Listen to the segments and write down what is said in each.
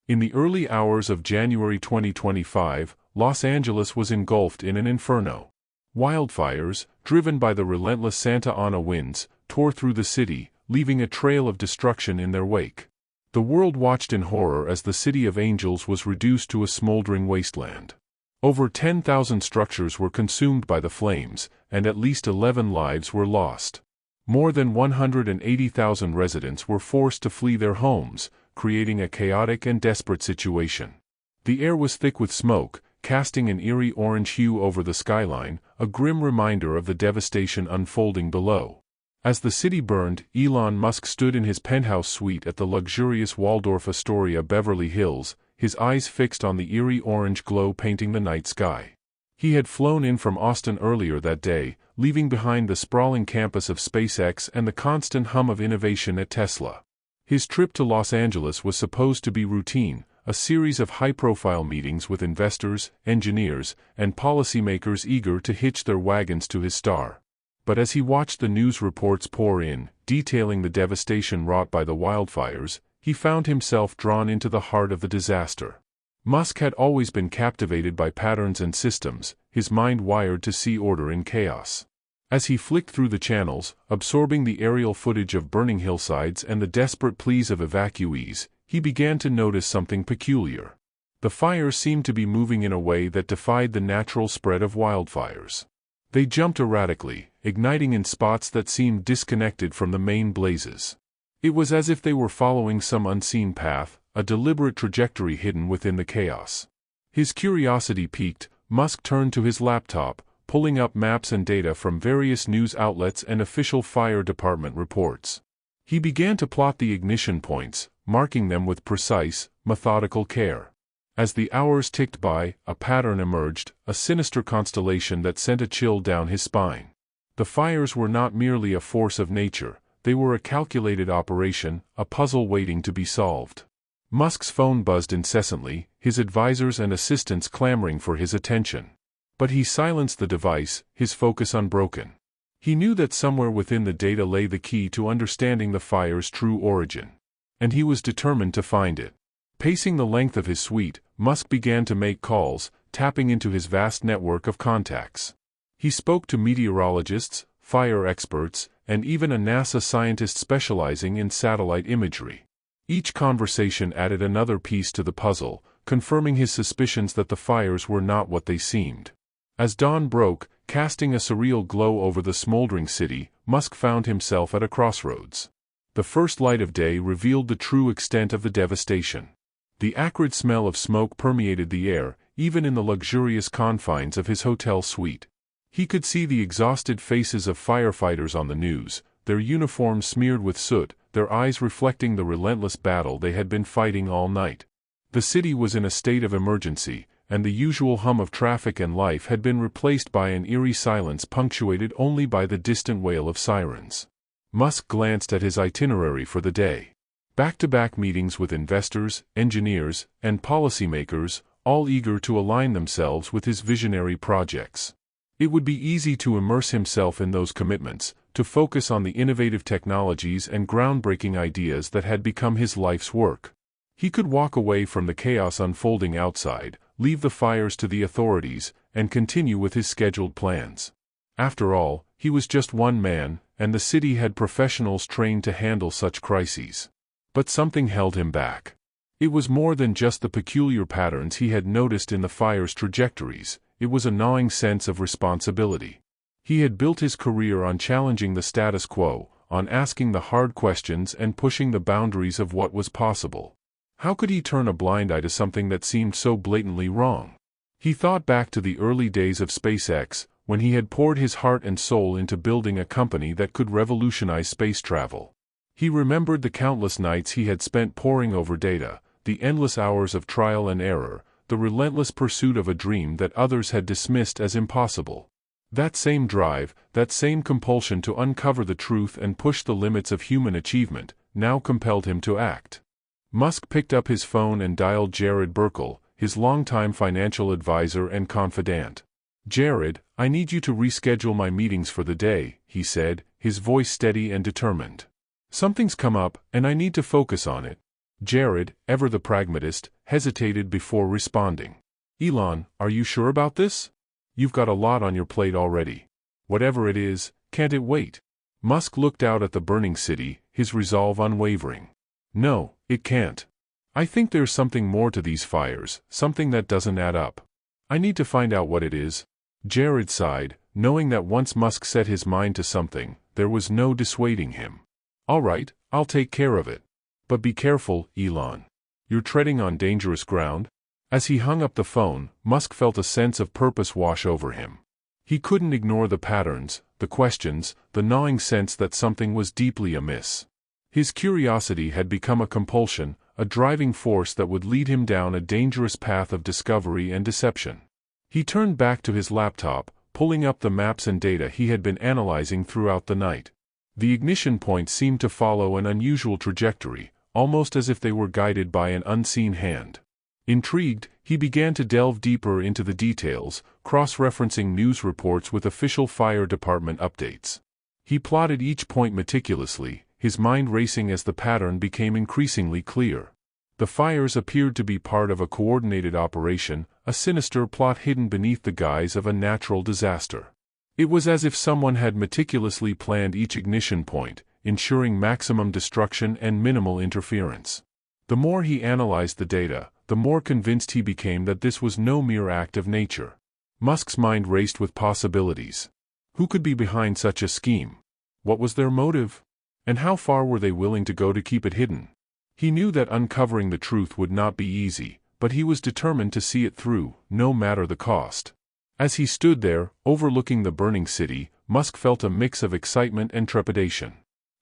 In the early hours of January 2025, Los Angeles was engulfed in an inferno. Wildfires, driven by the relentless Santa Ana winds, tore through the city, leaving a trail of destruction in their wake. The world watched in horror as the City of Angels was reduced to a smoldering wasteland. Over 10,000 structures were consumed by the flames, and at least 11 lives were lost. More than 180,000 residents were forced to flee their homes, creating a chaotic and desperate situation. The air was thick with smoke, casting an eerie orange hue over the skyline, a grim reminder of the devastation unfolding below. As the city burned, Elon Musk stood in his penthouse suite at the luxurious Waldorf Astoria, Beverly Hills, his eyes fixed on the eerie orange glow painting the night sky. He had flown in from Austin earlier that day, leaving behind the sprawling campus of SpaceX and the constant hum of innovation at Tesla. His trip to Los Angeles was supposed to be routine, a series of high-profile meetings with investors, engineers, and policymakers eager to hitch their wagons to his star. But as he watched the news reports pour in, detailing the devastation wrought by the wildfires, he found himself drawn into the heart of the disaster. Musk had always been captivated by patterns and systems, his mind wired to see order in chaos. As he flicked through the channels, absorbing the aerial footage of burning hillsides and the desperate pleas of evacuees, he began to notice something peculiar. The fires seemed to be moving in a way that defied the natural spread of wildfires. They jumped erratically, igniting in spots that seemed disconnected from the main blazes. It was as if they were following some unseen path, a deliberate trajectory hidden within the chaos. His curiosity piqued, Musk turned to his laptop, pulling up maps and data from various news outlets and official fire department reports. He began to plot the ignition points, marking them with precise, methodical care. As the hours ticked by, a pattern emerged, a sinister constellation that sent a chill down his spine. The fires were not merely a force of nature, they were a calculated operation, a puzzle waiting to be solved. Musk's phone buzzed incessantly, his advisors and assistants clamoring for his attention. But he silenced the device, his focus unbroken. He knew that somewhere within the data lay the key to understanding the fire's true origin. And he was determined to find it. Pacing the length of his suite, Musk began to make calls, tapping into his vast network of contacts. He spoke to meteorologists, fire experts, and even a NASA scientist specializing in satellite imagery. Each conversation added another piece to the puzzle, confirming his suspicions that the fires were not what they seemed. As dawn broke, casting a surreal glow over the smoldering city, Musk found himself at a crossroads. The first light of day revealed the true extent of the devastation. The acrid smell of smoke permeated the air, even in the luxurious confines of his hotel suite. He could see the exhausted faces of firefighters on the news, their uniforms smeared with soot, their eyes reflecting the relentless battle they had been fighting all night. The city was in a state of emergency, and the usual hum of traffic and life had been replaced by an eerie silence punctuated only by the distant wail of sirens. Musk glanced at his itinerary for the day. Back-to-back meetings with investors, engineers, and policymakers, all eager to align themselves with his visionary projects. It would be easy to immerse himself in those commitments, to focus on the innovative technologies and groundbreaking ideas that had become his life's work. He could walk away from the chaos unfolding outside, leave the fires to the authorities, and continue with his scheduled plans. After all, he was just one man, and the city had professionals trained to handle such crises. But something held him back. It was more than just the peculiar patterns he had noticed in the fire's trajectories, it was a gnawing sense of responsibility. He had built his career on challenging the status quo, on asking the hard questions and pushing the boundaries of what was possible. How could he turn a blind eye to something that seemed so blatantly wrong? He thought back to the early days of SpaceX, when he had poured his heart and soul into building a company that could revolutionize space travel. He remembered the countless nights he had spent poring over data, the endless hours of trial and error, the relentless pursuit of a dream that others had dismissed as impossible. That same drive, that same compulsion to uncover the truth and push the limits of human achievement, now compelled him to act. Musk picked up his phone and dialed Jared Burkle, his longtime financial advisor and confidant. "Jared, I need you to reschedule my meetings for the day," he said, his voice steady and determined. "Something's come up, and I need to focus on it." Jared, ever the pragmatist, hesitated before responding. Elon, are you sure about this? You've got a lot on your plate already. Whatever it is, can't it wait? Musk looked out at the burning city, his resolve unwavering. No, it can't. I think there's something more to these fires, something that doesn't add up. I need to find out what it is. Jared sighed, knowing that once Musk set his mind to something, there was no dissuading him. All right, I'll take care of it. But be careful, Elon. You're treading on dangerous ground. As he hung up the phone, Musk felt a sense of purpose wash over him. He couldn't ignore the patterns, the questions, the gnawing sense that something was deeply amiss. His curiosity had become a compulsion, a driving force that would lead him down a dangerous path of discovery and deception. He turned back to his laptop, pulling up the maps and data he had been analyzing throughout the night. The ignition points seemed to follow an unusual trajectory, almost as if they were guided by an unseen hand. Intrigued, he began to delve deeper into the details, cross-referencing news reports with official fire department updates. He plotted each point meticulously, his mind racing as the pattern became increasingly clear. The fires appeared to be part of a coordinated operation, a sinister plot hidden beneath the guise of a natural disaster. It was as if someone had meticulously planned each ignition point, ensuring maximum destruction and minimal interference. The more he analyzed the data, the more convinced he became that this was no mere act of nature. Musk's mind raced with possibilities. Who could be behind such a scheme? What was their motive? And how far were they willing to go to keep it hidden? He knew that uncovering the truth would not be easy, but he was determined to see it through, no matter the cost. As he stood there, overlooking the burning city, Musk felt a mix of excitement and trepidation.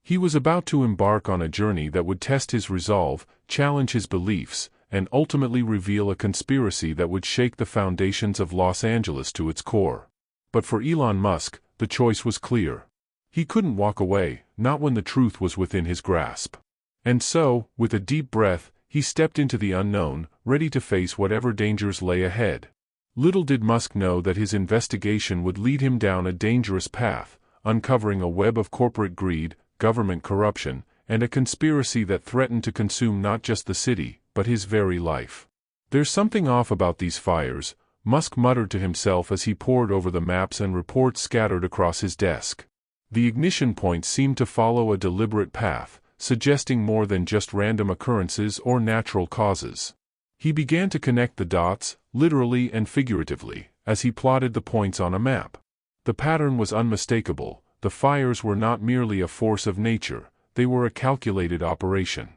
He was about to embark on a journey that would test his resolve, challenge his beliefs, and ultimately reveal a conspiracy that would shake the foundations of Los Angeles to its core. But for Elon Musk, the choice was clear. He couldn't walk away, not when the truth was within his grasp. And so, with a deep breath, he stepped into the unknown, ready to face whatever dangers lay ahead. Little did Musk know that his investigation would lead him down a dangerous path, uncovering a web of corporate greed, government corruption, and a conspiracy that threatened to consume not just the city, but his very life. There's something off about these fires, Musk muttered to himself as he pored over the maps and reports scattered across his desk. The ignition points seemed to follow a deliberate path, suggesting more than just random occurrences or natural causes. He began to connect the dots, literally and figuratively, as he plotted the points on a map. The pattern was unmistakable. The fires were not merely a force of nature, they were a calculated operation.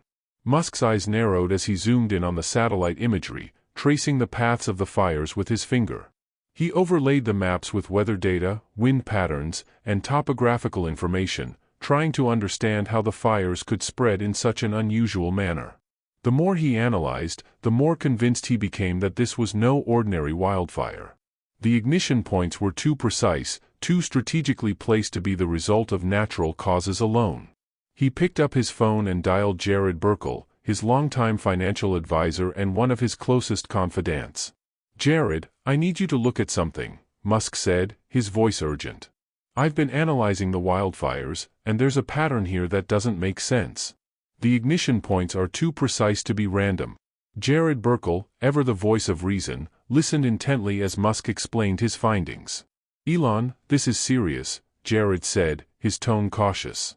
Musk's eyes narrowed as he zoomed in on the satellite imagery, tracing the paths of the fires with his finger. He overlaid the maps with weather data, wind patterns, and topographical information, trying to understand how the fires could spread in such an unusual manner. The more he analyzed, the more convinced he became that this was no ordinary wildfire. The ignition points were too precise, too strategically placed to be the result of natural causes alone. He picked up his phone and dialed Jared Burkle, his longtime financial advisor and one of his closest confidants. "Jared, I need you to look at something," Musk said, his voice urgent. "I've been analyzing the wildfires, and there's a pattern here that doesn't make sense. The ignition points are too precise to be random." Jared Burkle, ever the voice of reason, listened intently as Musk explained his findings. "Elon, this is serious," Jared said, his tone cautious.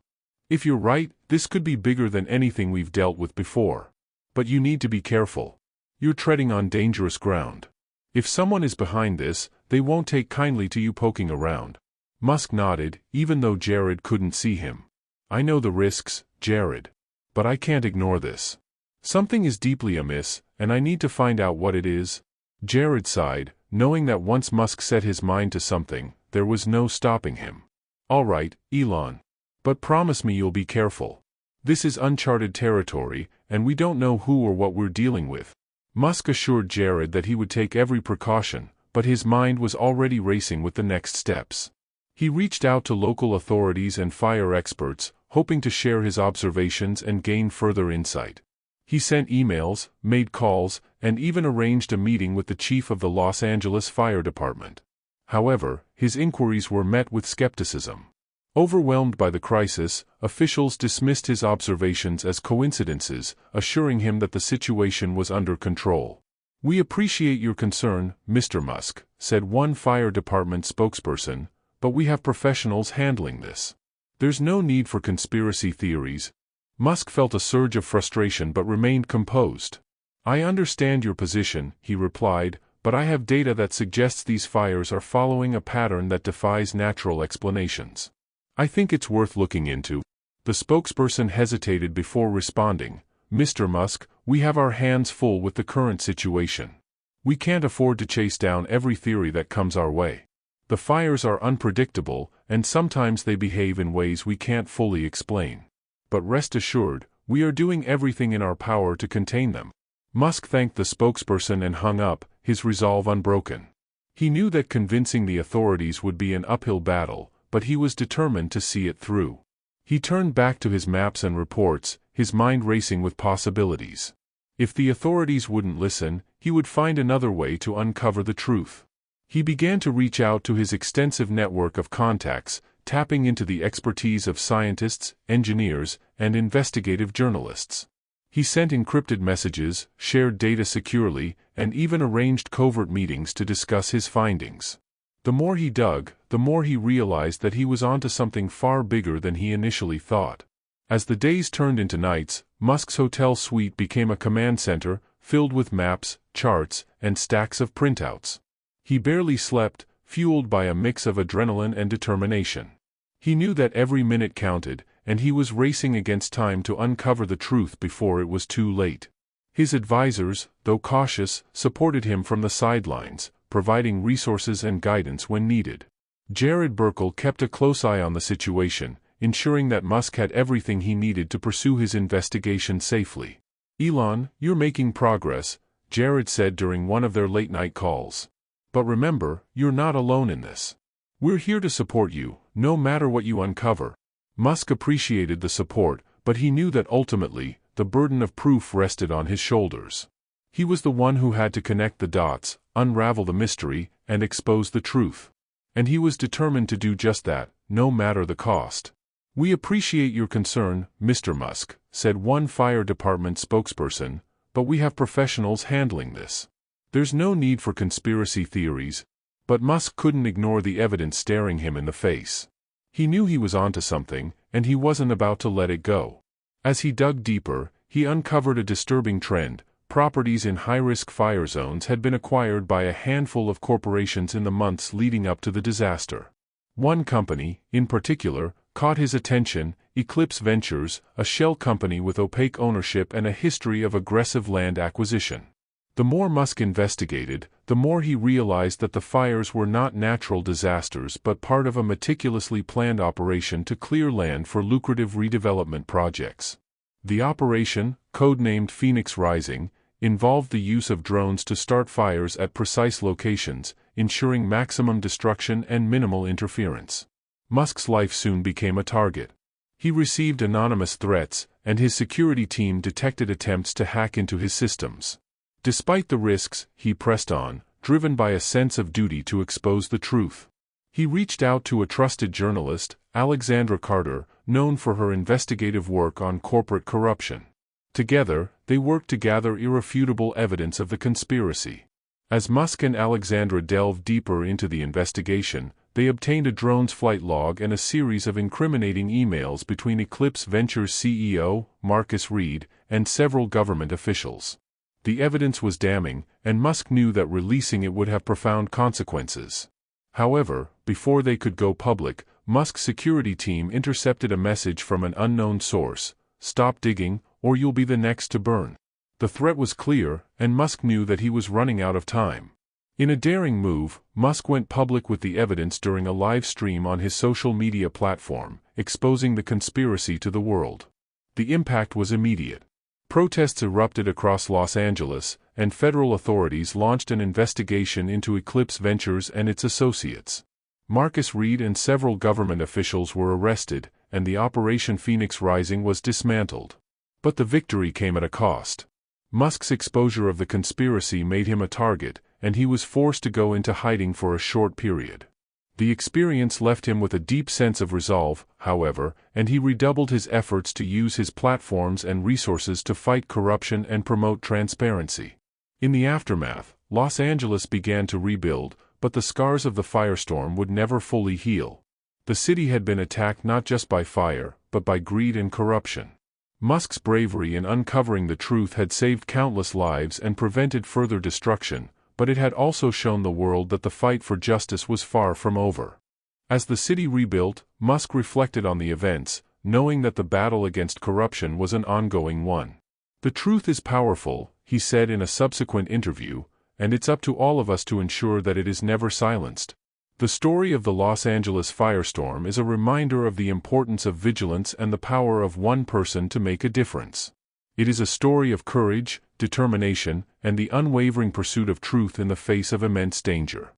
"If you're right, this could be bigger than anything we've dealt with before. But you need to be careful. You're treading on dangerous ground. If someone is behind this, they won't take kindly to you poking around." Musk nodded, even though Jared couldn't see him. "I know the risks, Jared. But I can't ignore this. Something is deeply amiss, and I need to find out what it is." Jared sighed, knowing that once Musk set his mind to something, there was no stopping him. "All right, Elon. But promise me you'll be careful. This is uncharted territory, and we don't know who or what we're dealing with." Musk assured Jared that he would take every precaution, but his mind was already racing with the next steps. He reached out to local authorities and fire experts, hoping to share his observations and gain further insight. He sent emails, made calls, and even arranged a meeting with the chief of the Los Angeles Fire Department. However, his inquiries were met with skepticism. Overwhelmed by the crisis, officials dismissed his observations as coincidences, assuring him that the situation was under control. "We appreciate your concern, Mr. Musk," said one fire department spokesperson, "but we have professionals handling this. There's no need for conspiracy theories." Musk felt a surge of frustration but remained composed. "I understand your position," he replied, "but I have data that suggests these fires are following a pattern that defies natural explanations. I think it's worth looking into." The spokesperson hesitated before responding. "Mr. Musk, we have our hands full with the current situation. We can't afford to chase down every theory that comes our way. The fires are unpredictable, and sometimes they behave in ways we can't fully explain. But rest assured, we are doing everything in our power to contain them." Musk thanked the spokesperson and hung up, his resolve unbroken. He knew that convincing the authorities would be an uphill battle, but he was determined to see it through. He turned back to his maps and reports, his mind racing with possibilities. If the authorities wouldn't listen, he would find another way to uncover the truth. He began to reach out to his extensive network of contacts, tapping into the expertise of scientists, engineers, and investigative journalists. He sent encrypted messages, shared data securely, and even arranged covert meetings to discuss his findings. The more he dug, the more he realized that he was onto something far bigger than he initially thought. As the days turned into nights, Musk's hotel suite became a command center, filled with maps, charts, and stacks of printouts. He barely slept, fueled by a mix of adrenaline and determination. He knew that every minute counted, and he was racing against time to uncover the truth before it was too late. His advisors, though cautious, supported him from the sidelines, providing resources and guidance when needed. Jared Burkle kept a close eye on the situation, ensuring that Musk had everything he needed to pursue his investigation safely. "Elon, you're making progress," Jared said during one of their late-night calls. "But remember, you're not alone in this. We're here to support you, no matter what you uncover." Musk appreciated the support, but he knew that ultimately, the burden of proof rested on his shoulders. He was the one who had to connect the dots, unravel the mystery, and expose the truth. And he was determined to do just that, no matter the cost. "We appreciate your concern, Mr. Musk," said one fire department spokesperson, "but we have professionals handling this. There's no need for conspiracy theories." But Musk couldn't ignore the evidence staring him in the face. He knew he was onto something, and he wasn't about to let it go. As he dug deeper, he uncovered a disturbing trend. Properties in high-risk fire zones had been acquired by a handful of corporations in the months leading up to the disaster. One company, in particular, caught his attention: Eclipse Ventures, a shell company with opaque ownership and a history of aggressive land acquisition. The more Musk investigated, the more he realized that the fires were not natural disasters but part of a meticulously planned operation to clear land for lucrative redevelopment projects. The operation, codenamed Phoenix Rising, involved the use of drones to start fires at precise locations, ensuring maximum destruction and minimal interference. Musk's life soon became a target. He received anonymous threats, and his security team detected attempts to hack into his systems. Despite the risks, he pressed on, driven by a sense of duty to expose the truth. He reached out to a trusted journalist, Alexandra Carter, known for her investigative work on corporate corruption. Together, they worked to gather irrefutable evidence of the conspiracy. As Musk and Alexandra delved deeper into the investigation, they obtained a drone's flight log and a series of incriminating emails between Eclipse Ventures CEO, Marcus Reed, and several government officials. The evidence was damning, and Musk knew that releasing it would have profound consequences. However, before they could go public, Musk's security team intercepted a message from an unknown source: "Stop digging, or you'll be the next to burn." The threat was clear, and Musk knew that he was running out of time. In a daring move, Musk went public with the evidence during a live stream on his social media platform, exposing the conspiracy to the world. The impact was immediate. Protests erupted across Los Angeles, and federal authorities launched an investigation into Eclipse Ventures and its associates. Marcus Reed and several government officials were arrested, and the Operation Phoenix Rising was dismantled. But the victory came at a cost. Musk's exposure of the conspiracy made him a target, and he was forced to go into hiding for a short period. The experience left him with a deep sense of resolve, however, and he redoubled his efforts to use his platforms and resources to fight corruption and promote transparency. In the aftermath, Los Angeles began to rebuild, but the scars of the firestorm would never fully heal. The city had been attacked not just by fire, but by greed and corruption. Musk's bravery in uncovering the truth had saved countless lives and prevented further destruction, but it had also shown the world that the fight for justice was far from over. As the city rebuilt, Musk reflected on the events, knowing that the battle against corruption was an ongoing one. "The truth is powerful," he said in a subsequent interview, "and it's up to all of us to ensure that it is never silenced." The story of the Los Angeles firestorm is a reminder of the importance of vigilance and the power of one person to make a difference. It is a story of courage, determination, and the unwavering pursuit of truth in the face of immense danger.